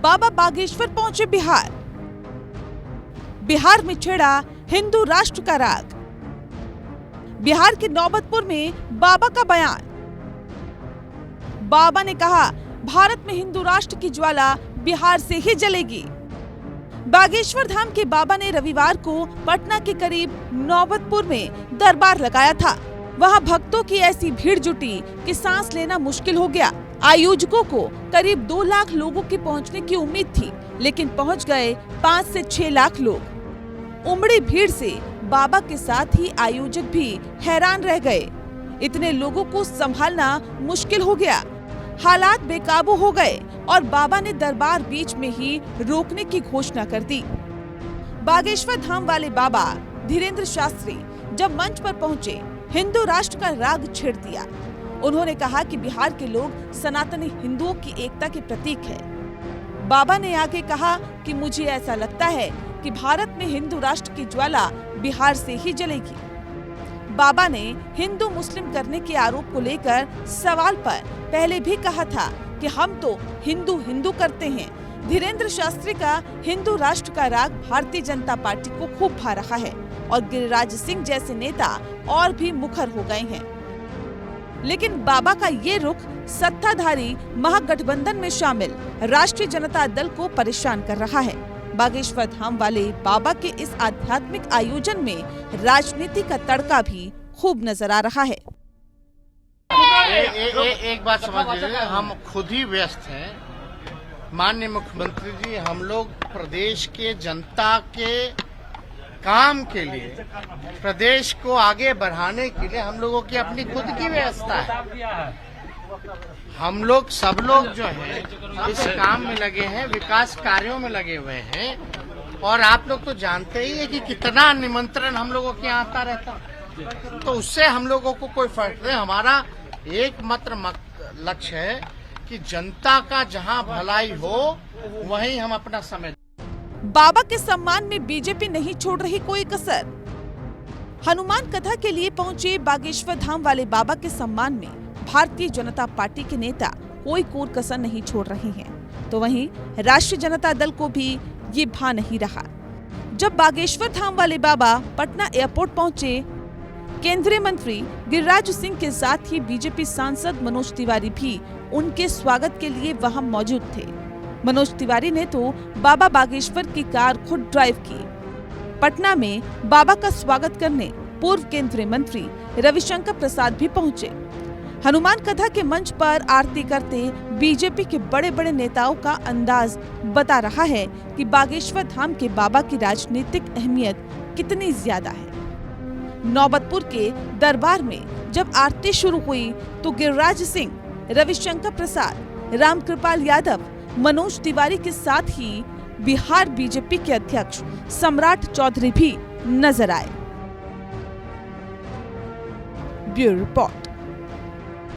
बाबा बागेश्वर पहुंचे बिहार। बिहार में छिड़ा हिंदू राष्ट्र का राग। बिहार के नौबतपुर में बाबा का बयान। बाबा ने कहा, भारत में हिंदू राष्ट्र की ज्वाला बिहार से ही जलेगी। बागेश्वर धाम के बाबा ने रविवार को पटना के करीब नौबतपुर में दरबार लगाया था। वहां भक्तों की ऐसी भीड़ जुटी कि सांस लेना मुश्किल हो गया। आयोजकों को करीब 2 लाख लोगों के पहुंचने की उम्मीद थी, लेकिन पहुंच गए 5 से 6 लाख लोग। उमड़ी भीड़ से बाबा के साथ ही आयोजक भी हैरान रह गए। इतने लोगों को संभालना मुश्किल हो गया। हालात बेकाबू हो गए और बाबा ने दरबार बीच में ही रोकने की घोषणा कर दी। बागेश्वर धाम वाले बाबा धीरेन्द्र शास्त्री जब मंच पर पहुंचे, हिंदू राष्ट्र का राग छेड़ दिया। उन्होंने कहा कि बिहार के लोग सनातनी हिंदुओं की एकता के प्रतीक है। बाबा ने आगे कहा कि मुझे ऐसा लगता है कि भारत में हिंदू राष्ट्र की ज्वाला बिहार से ही जलेगी। बाबा ने हिंदू मुस्लिम करने के आरोप को लेकर सवाल पर पहले भी कहा था कि हम तो हिंदू हिंदू करते हैं। धीरेन्द्र शास्त्री का हिंदू राष्ट्र का राग भारतीय जनता पार्टी को खूब भा रहा है और गिरिराज सिंह जैसे नेता और भी मुखर हो गए हैं। लेकिन बाबा का ये रुख सत्ताधारी महागठबंधन में शामिल राष्ट्रीय जनता दल को परेशान कर रहा है। बागेश्वर धाम वाले बाबा के इस आध्यात्मिक आयोजन में राजनीति का तड़का भी खूब नजर आ रहा है। एक बात समझिए, हम खुद ही व्यस्त हैं। माननीय मुख्यमंत्री जी, हम लोग प्रदेश के जनता के काम के लिए, प्रदेश को आगे बढ़ाने के लिए हम लोगों की अपनी खुद की व्यवस्था है। हम लोग सब लोग जो है इस काम में लगे हैं, विकास कार्यों में लगे हुए हैं। और आप लोग तो जानते ही है कि कितना निमंत्रण हम लोगों के यहाँ आता रहता, तो उससे हम लोगों को कोई फर्क नहीं। हमारा एकमात्र लक्ष्य है कि जनता का जहाँ भलाई हो वहीं हम अपना समय। बाबा के सम्मान में बीजेपी नहीं छोड़ रही कोई कसर। हनुमान कथा के लिए पहुंचे बागेश्वर धाम वाले बाबा के सम्मान में भारतीय जनता पार्टी के नेता कोई कोर कसर नहीं छोड़ रहे हैं, तो वहीं राष्ट्रीय जनता दल को भी ये भा नहीं रहा। जब बागेश्वर धाम वाले बाबा पटना एयरपोर्ट पहुंचे, केंद्रीय मंत्री गिरिराज सिंह के साथ ही बीजेपी सांसद मनोज तिवारी भी उनके स्वागत के लिए वहां मौजूद थे। मनोज तिवारी ने तो बाबा बागेश्वर की कार खुद ड्राइव की। पटना में बाबा का स्वागत करने पूर्व केंद्रीय मंत्री रविशंकर प्रसाद भी पहुंचे। हनुमान कथा के मंच पर आरती करते बीजेपी के बड़े बड़े नेताओं का अंदाज बता रहा है कि बागेश्वर धाम के बाबा की राजनीतिक अहमियत कितनी ज्यादा है। नौबतपुर के दरबार में जब आरती शुरू हुई तो गिरिराज सिंह, रविशंकर प्रसाद, रामकृपाल यादव, मनोज तिवारी के साथ ही बिहार बीजेपी के अध्यक्ष सम्राट चौधरी भी नजर आए। Bureau report.